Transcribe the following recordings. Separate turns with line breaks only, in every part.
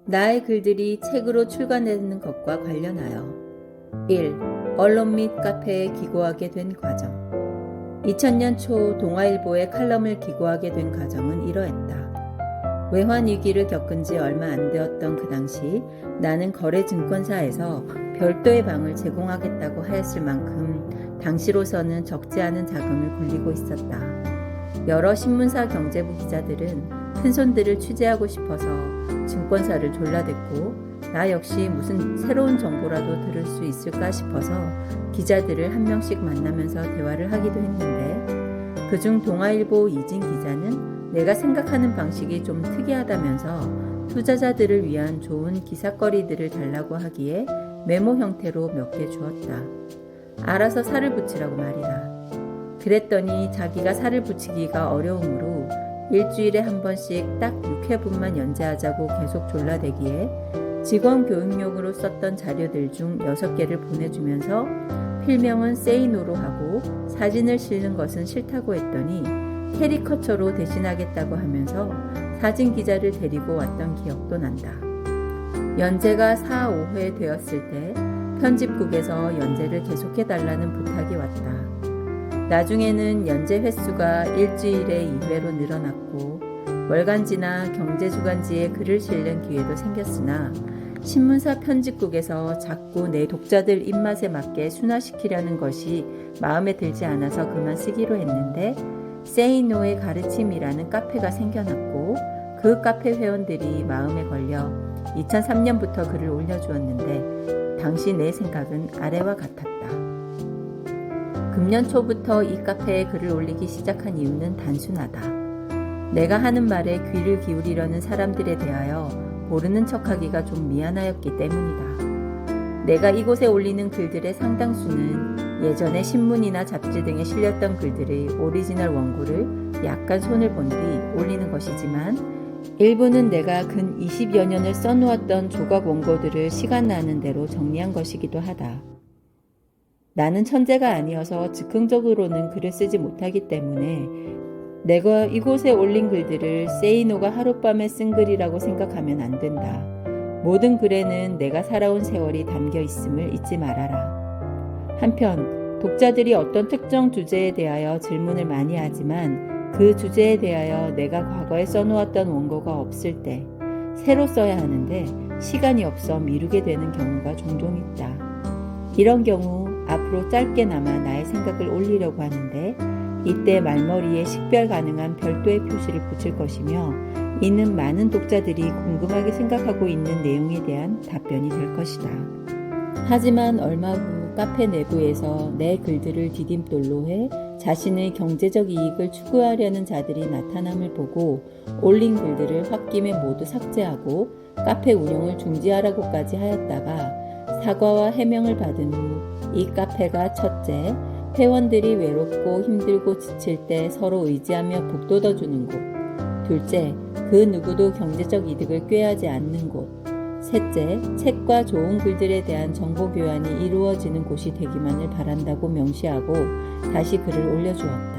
나의 글들이 책으로 출간되는 것과 관련하여 1. 언론 및 카페에 기고하게 된 과정. 2000년 초 동아일보에 칼럼을 기고하게 된 과정은 이러했다. 외환위기를 겪은 지 얼마 안 되었던 그 당시 나는 거래증권사에서 별도의 방을 제공하겠다고 하였을 만큼 당시로서는 적지 않은 자금을 굴리고 있었다. 여러 신문사 경제부 기자들은 큰손들을 취재하고 싶어서 증권사를 졸라댔고 나 역시 무슨 새로운 정보라도 들을 수 있을까 싶어서 기자들을 한 명씩 만나면서 대화를 하기도 했는데 그중 동아일보 이진 기자는 내가 생각하는 방식이 좀 특이하다면서 투자자들을 위한 좋은 기사거리들을 달라고 하기에 메모 형태로 몇 개 주었다. 알아서 살을 붙이라고 말이다. 그랬더니 자기가 살을 붙이기가 어려우므로 일주일에 한 번씩 딱 6회분만 연재하자고 계속 졸라대기에 직원 교육용으로 썼던 자료들 중 6개를 보내주면서 필명은 세이노로 하고 사진을 실는 것은 싫다고 했더니 캐리커처로 대신하겠다고 하면서 사진 기자를 데리고 왔던 기억도 난다. 연재가 4, 5회 되었을 때 편집국에서 연재를 계속해달라는 부탁이 왔다. 나중에는 연재 횟수가 일주일에 2회로 늘어났고 월간지나 경제주간지에 글을 실는 기회도 생겼으나 신문사 편집국에서 자꾸 내 독자들 입맛에 맞게 순화시키려는 것이 마음에 들지 않아서 그만 쓰기로 했는데 세이노의 가르침이라는 카페가 생겨났고 그 카페 회원들이 마음에 걸려 2003년부터 글을 올려주었는데 당시 내 생각은 아래와 같았다. 금년 초부터 이 카페에 글을 올리기 시작한 이유는 단순하다. 내가 하는 말에 귀를 기울이려는 사람들에 대하여 모르는 척하기가 좀 미안하였기 때문이다. 내가 이곳에 올리는 글들의 상당수는 예전에 신문이나 잡지 등에 실렸던 글들의 오리지널 원고를 약간 손을 본 뒤 올리는 것이지만 일부는 내가 근 20여 년을 써놓았던 조각 원고들을 시간 나는 대로 정리한 것이기도 하다. 나는 천재가 아니어서 즉흥적으로는 글을 쓰지 못하기 때문에 내가 이곳에 올린 글들을 세이노가 하룻밤에 쓴 글이라고 생각하면 안 된다. 모든 글에는 내가 살아온 세월이 담겨 있음을 잊지 말아라. 한편 독자들이 어떤 특정 주제에 대하여 질문을 많이 하지만 그 주제에 대하여 내가 과거에 써놓았던 원고가 없을 때 새로 써야 하는데 시간이 없어 미루게 되는 경우가 종종 있다. 이런 경우 앞으로 짧게나마 나의 생각을 올리려고 하는데 이때 말머리에 식별 가능한 별도의 표시를 붙일 것이며 이는 많은 독자들이 궁금하게 생각하고 있는 내용에 대한 답변이 될 것이다. 하지만 얼마 후 카페 내부에서 내 글들을 디딤돌로 해 자신의 경제적 이익을 추구하려는 자들이 나타남을 보고 올린 글들을 홧김에 모두 삭제하고 카페 운영을 중지하라고까지 하였다가 사과와 해명을 받은 후 이 카페가 첫째, 회원들이 외롭고 힘들고 지칠 때 서로 의지하며 북돋아주는 곳. 둘째, 그 누구도 경제적 이득을 꾀하지 않는 곳. 셋째, 책과 좋은 글들에 대한 정보 교환이 이루어지는 곳이 되기만을 바란다고 명시하고 다시 글을 올려주었다.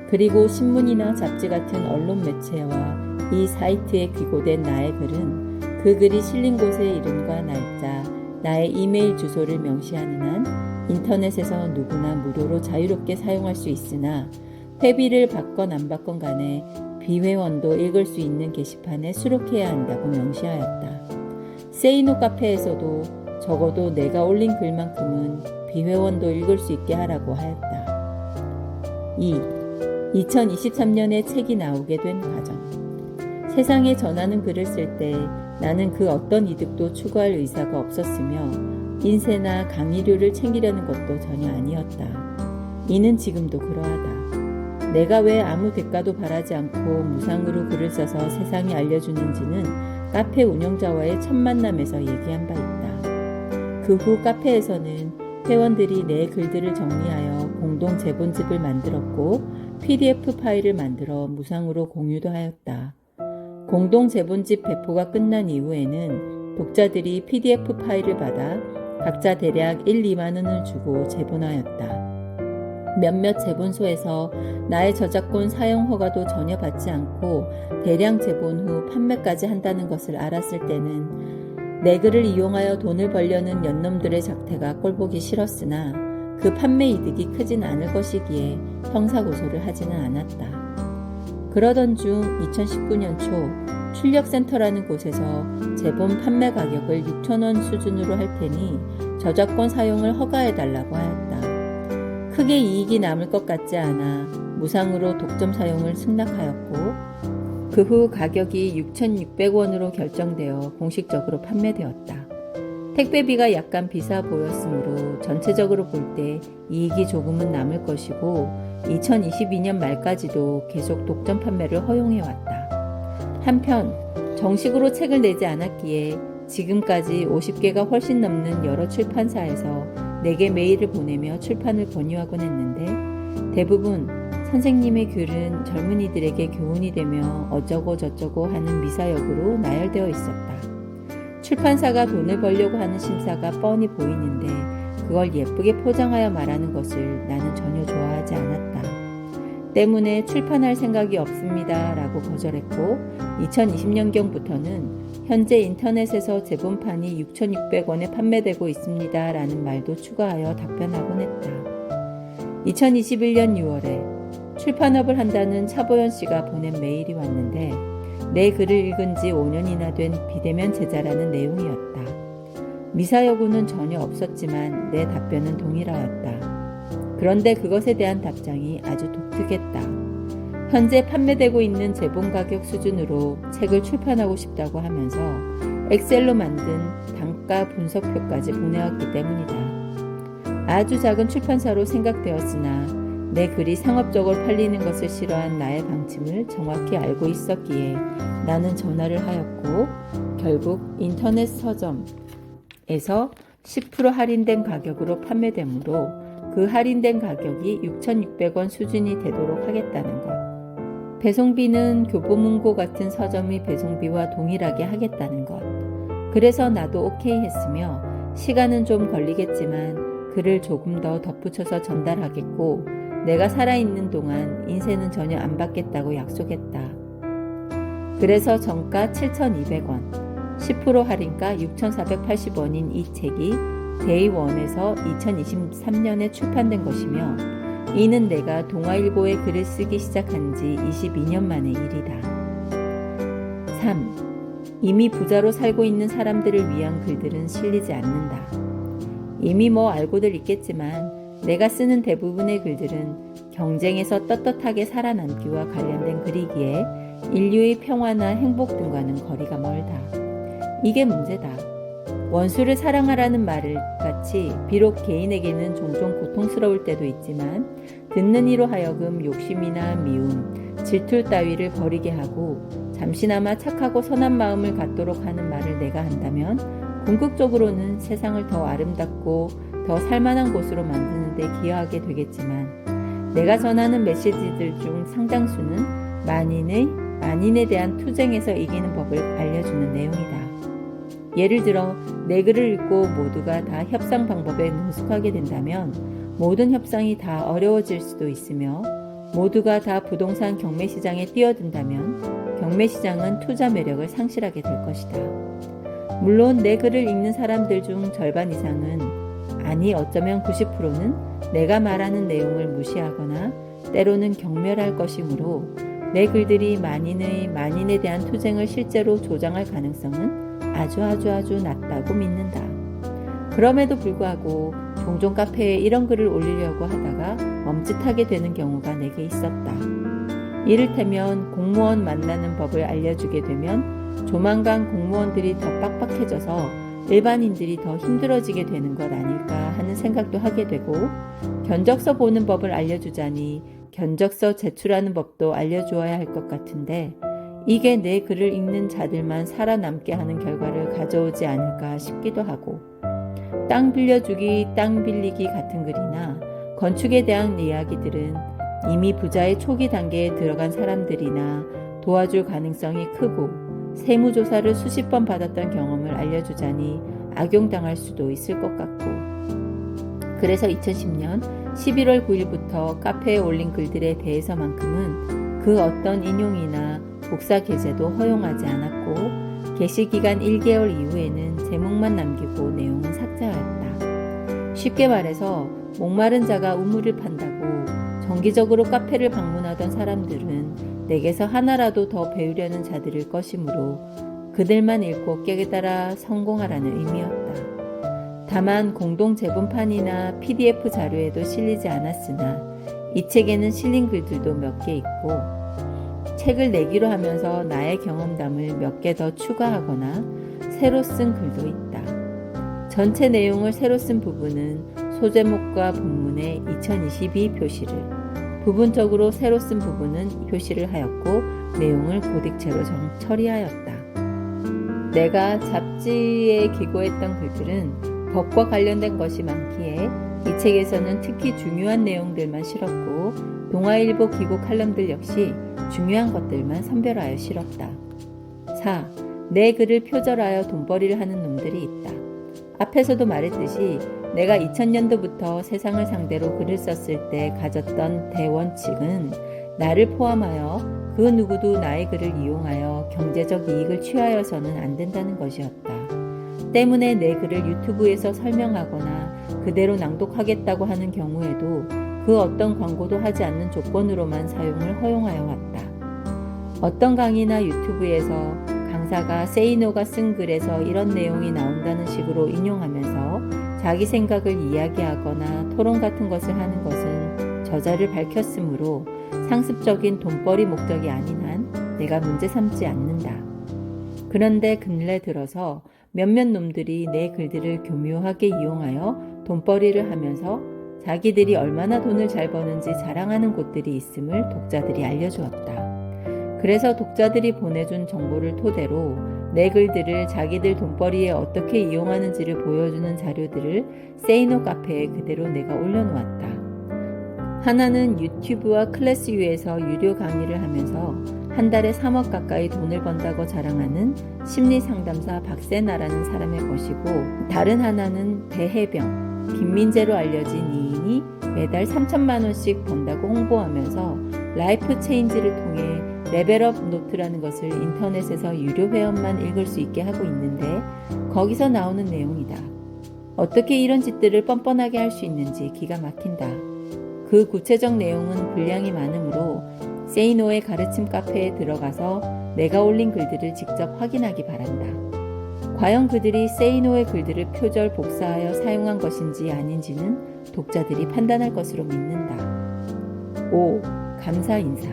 그리고 신문이나 잡지 같은 언론 매체와 이 사이트에 귀고된 나의 글은 그 글이 실린 곳의 이름과 날짜, 나의 이메일 주소를 명시하는 한 인터넷에서 누구나 무료로 자유롭게 사용할 수 있으나 회비를 받건 안 받건 간에 비회원도 읽을 수 있는 게시판에 수록해야 한다고 명시하였다. 세이노 카페에서도 적어도 내가 올린 글만큼은 비회원도 읽을 수 있게 하라고 하였다. 2. 2023년에 책이 나오게 된 과정. 세상에 전하는 글을 쓸 때 나는 그 어떤 이득도 추구할 의사가 없었으며 인쇄나 강의료를 챙기려는 것도 전혀 아니었다. 이는 지금도 그러하다. 내가 왜 아무 대가도 바라지 않고 무상으로 글을 써서 세상에 알려주는지는 카페 운영자와의 첫 만남에서 얘기한 바 있다. 그 후 카페에서는 회원들이 내 글들을 정리하여 공동 제본집을 만들었고 PDF 파일을 만들어 무상으로 공유도 하였다. 공동 제본집 배포가 끝난 이후에는 독자들이 PDF 파일을 받아 각자 대략 1, 2만 원을 주고 제본하였다. 몇몇 제본소에서 나의 저작권 사용 허가도 전혀 받지 않고 대량 제본 후 판매까지 한다는 것을 알았을 때는 내 글을 이용하여 돈을 벌려는 연놈들의 작태가 꼴보기 싫었으나 그 판매 이득이 크진 않을 것이기에 형사고소를 하지는 않았다. 그러던 중 2019년 초 출력센터라는 곳에서 제본 판매 가격을 6,000원 수준으로 할 테니 저작권 사용을 허가해달라고 하였다. 크게 이익이 남을 것 같지 않아 무상으로 독점 사용을 승낙하였고 그 후 가격이 6,600원으로 결정되어 공식적으로 판매되었다. 택배비가 약간 비싸 보였으므로 전체적으로 볼 때 이익이 조금은 남을 것이고 2022년 말까지도 계속 독점 판매를 허용해왔다. 한편 정식으로 책을 내지 않았기에 지금까지 50개가 훨씬 넘는 여러 출판사에서 내게 메일을 보내며 출판을 권유하곤 했는데 대부분 선생님의 글은 젊은이들에게 교훈이 되며 어쩌고 저쩌고 하는 미사역으로 나열되어 있었다. 출판사가 돈을 벌려고 하는 심사가 뻔히 보이는데 그걸 예쁘게 포장하여 말하는 것을 나는 전혀 좋아하지 않았다. 때문에 출판할 생각이 없습니다 라고 거절했고 2020년경부터는 현재 인터넷에서 제본판이 6,600원에 판매되고 있습니다 라는 말도 추가하여 답변하곤 했다. 2021년 6월에 출판업을 한다는 차보연 씨가 보낸 메일이 왔는데 내 글을 읽은 지 5년이나 된 비대면 제자라는 내용이었다. 미사여구는 전혀 없었지만 내 답변은 동일하였다. 그런데 그것에 대한 답장이 아주 독특했다. 현재 판매되고 있는 제본 가격 수준으로 책을 출판하고 싶다고 하면서 엑셀로 만든 단가 분석표까지 보내왔기 때문이다. 아주 작은 출판사로 생각되었으나 내 글이 상업적으로 팔리는 것을 싫어한 나의 방침을 정확히 알고 있었기에 나는 전화를 하였고 결국 인터넷 서점에서 10% 할인된 가격으로 판매되므로 그 할인된 가격이 6,600원 수준이 되도록 하겠다는 것. 배송비는 교보문고 같은 서점의 배송비와 동일하게 하겠다는 것. 그래서 나도 오케이 했으며 시간은 좀 걸리겠지만 글을 조금 더 덧붙여서 전달하겠고 내가 살아있는 동안 인쇄는 전혀 안 받겠다고 약속했다. 그래서 정가 7,200원, 10% 할인가 6,480원인 이 책이 데이원에서 2023년에 출판된 것이며 이는 내가 동아일보에 글을 쓰기 시작한 지 22년 만의 일이다. 3. 이미 부자로 살고 있는 사람들을 위한 글들은 실리지 않는다. 이미 알고들 있겠지만 내가 쓰는 대부분의 글들은 경쟁에서 떳떳하게 살아남기와 관련된 글이기에 인류의 평화나 행복 등과는 거리가 멀다. 이게 문제다. 원수를 사랑하라는 말을 같이 비록 개인에게는 종종 고통스러울 때도 있지만 듣는 이로 하여금 욕심이나 미움, 질투 따위를 버리게 하고 잠시나마 착하고 선한 마음을 갖도록 하는 말을 내가 한다면 궁극적으로는 세상을 더 아름답고 더 살만한 곳으로 만드는 데 기여하게 되겠지만 내가 전하는 메시지들 중 상당수는 만인에 대한 투쟁에서 이기는 법을 알려주는 내용이다. 예를 들어 내 글을 읽고 모두가 다 협상 방법에 능숙하게 된다면 모든 협상이 다 어려워질 수도 있으며 모두가 다 부동산 경매시장에 뛰어든다면 경매시장은 투자 매력을 상실하게 될 것이다. 물론 내 글을 읽는 사람들 중 절반 이상은 아니 어쩌면 90%는 내가 말하는 내용을 무시하거나 때로는 경멸할 것이므로 내 글들이 만인에 대한 투쟁을 실제로 조장할 가능성은 아주 낮다고 믿는다. 그럼에도 불구하고 종종 카페에 이런 글을 올리려고 하다가 멈칫하게 되는 경우가 내게 있었다. 이를테면 공무원 만나는 법을 알려주게 되면 조만간 공무원들이 더 빡빡해져서 일반인들이 더 힘들어지게 되는 것 아닐까 하는 생각도 하게 되고 견적서 보는 법을 알려주자니 견적서 제출하는 법도 알려주어야 할 것 같은데 이게 내 글을 읽는 자들만 살아남게 하는 결과를 가져오지 않을까 싶기도 하고 땅 빌려주기, 땅 빌리기 같은 글이나 건축에 대한 이야기들은 이미 부자의 초기 단계에 들어간 사람들이나 도와줄 가능성이 크고 세무조사를 수십 번 받았던 경험을 알려주자니 악용당할 수도 있을 것 같고 그래서 2010년 11월 9일부터 카페에 올린 글들에 대해서만큼은 그 어떤 인용이나 복사 게재도 허용하지 않았고 게시기간 1개월 이후에는 제목만 남기고 내용은 삭제하였다. 쉽게 말해서 목마른 자가 우물을 판다고 정기적으로 카페를 방문하던 사람들은 내게서 하나라도 더 배우려는 자들일 것이므로 그들만 읽고 깨달아 성공하라는 의미였다. 다만 공동 제본판이나 PDF 자료에도 실리지 않았으나 이 책에는 실린 글들도 몇 개 있고 책을 내기로 하면서 나의 경험담을 몇 개 더 추가하거나 새로 쓴 글도 있다. 전체 내용을 새로 쓴 부분은 소제목과 본문의 2022 표시를, 부분적으로 새로 쓴 부분은 표시를 하였고 내용을 고딕체로 처리하였다. 내가 잡지에 기고했던 글들은 법과 관련된 것이 많기에 이 책에서는 특히 중요한 내용들만 실었고 동아일보 기고 칼럼들 역시 중요한 것들만 선별하여 실었다. 4. 내 글을 표절하여 돈벌이를 하는 놈들이 있다. 앞에서도 말했듯이 내가 2000년도부터 세상을 상대로 글을 썼을 때 가졌던 대원칙은 나를 포함하여 그 누구도 나의 글을 이용하여 경제적 이익을 취하여서는 안 된다는 것이었다. 때문에 내 글을 유튜브에서 설명하거나 그대로 낭독하겠다고 하는 경우에도 그 어떤 광고도 하지 않는 조건으로만 사용을 허용하여 왔다. 어떤 강의나 유튜브에서 강사가 세이노가 쓴 글에서 이런 내용이 나온다는 식으로 인용하면서 자기 생각을 이야기하거나 토론 같은 것을 하는 것은 저자를 밝혔으므로 상습적인 돈벌이 목적이 아닌 한 내가 문제 삼지 않는다. 그런데 근래 들어서 몇몇 놈들이 내 글들을 교묘하게 이용하여 돈벌이를 하면서 자기들이 얼마나 돈을 잘 버는지 자랑하는 곳들이 있음을 독자들이 알려주었다. 그래서 독자들이 보내준 정보를 토대로 내 글들을 자기들 돈벌이에 어떻게 이용하는지를 보여주는 자료들을 세이노 카페에 그대로 내가 올려놓았다. 하나는 유튜브와 클래스유에서 유료 강의를 하면서 한 달에 3억 가까이 돈을 번다고 자랑하는 심리상담사 박세나라는 사람의 것이고, 다른 하나는 배혜병, 김민재로 알려진 이인이 매달 3천만 원씩 번다고 홍보하면서 라이프 체인지를 통해 레벨업 노트라는 것을 인터넷에서 유료 회원만 읽을 수 있게 하고 있는데 거기서 나오는 내용이다. 어떻게 이런 짓들을 뻔뻔하게 할 수 있는지 기가 막힌다. 그 구체적 내용은 분량이 많으므로 세이노의 가르침 카페에 들어가서 내가 올린 글들을 직접 확인하기 바란다. 과연 그들이 세이노의 글들을 표절 복사하여 사용한 것인지 아닌지는 독자들이 판단할 것으로 믿는다. 5. 감사 인사.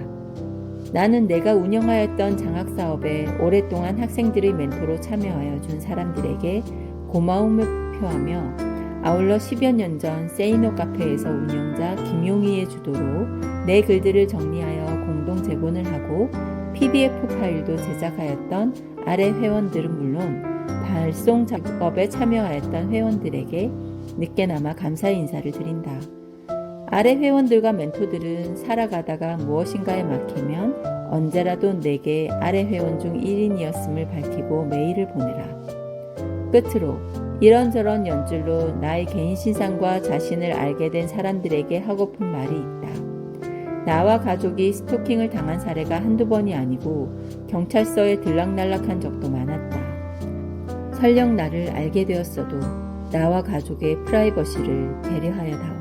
나는 내가 운영하였던 장학사업에 오랫동안 학생들의 멘토로 참여하여 준 사람들에게 고마움을 표하며 아울러 10여 년 전 세이노 카페에서 운영자 김용희의 주도로 내 글들을 정리하여 공동 제본을 하고 PDF 파일도 제작하였던 아래 회원들은 물론 발송 작업에 참여하였던 회원들에게 늦게나마 감사 인사를 드린다. 아래 회원들과 멘토들은 살아가다가 무엇인가에 막히면 언제라도 내게 아래 회원 중 1인이었음을 밝히고 메일을 보내라. 끝으로 이런저런 연줄로 나의 개인 신상과 자신을 알게 된 사람들에게 하고픈 말이 있다. 나와 가족이 스토킹을 당한 사례가 한두 번이 아니고 경찰서에 들락날락한 적도 많았다. 설령 나를 알게 되었어도 나와 가족의 프라이버시를 배려하여 다오.